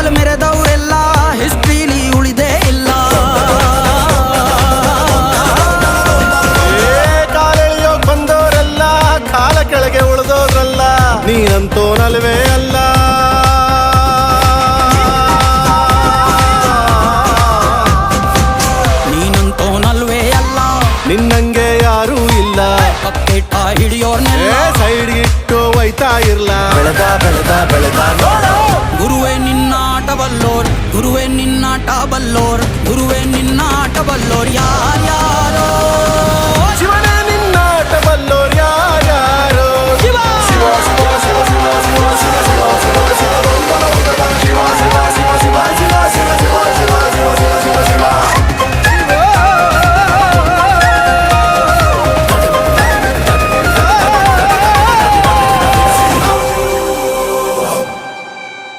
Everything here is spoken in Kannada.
ಕಾಲ್ ಮೆರೆದವರೆಲ್ಲ ಹಿಸ್ಟ್ರಿಲಿ ಉಳಿದೇ ಇಲ್ಲ. ಕಾಲೆಳೆಯೋಕ್ ಬಂದವರೆಲ್ಲ ಕಾಲ ಕೆಳಗೆ ಉಳಿದೋದ್ರಲ್ಲ, ನೀನಂತೋನಲ್ವೇ ಅಲ್ಲ. ನೀನಂತೋನಲ್ವೇ ಅಲ್ಲ, ನಿನ್ನಂಗೆ ಯಾರೂ ಇಲ್ಲ. ಪಕ್ಕೇಟ ಹಿಡಿಯೋರ್ನೆಲ್ಲ ಸೈಡ್ ಇಟ್ಟು ಒಯ್ತಾ ಇರ್ಲ. ಬೆಳೆದ ಬೆಳೆದ ಬೆಳೆದ ನೋಡು. ಗುರುವೇ ನಿನ್ನಾಟ ಬಲ್ಲೋರ್, ಗುರುವೇ ನಿನ್ನಾಟ ಬಲ್ಲೋರ್, ಗುರುವೇ ನಿನ್ನಾಟ ಬಲ್ಲೋರ್ ಯಾರು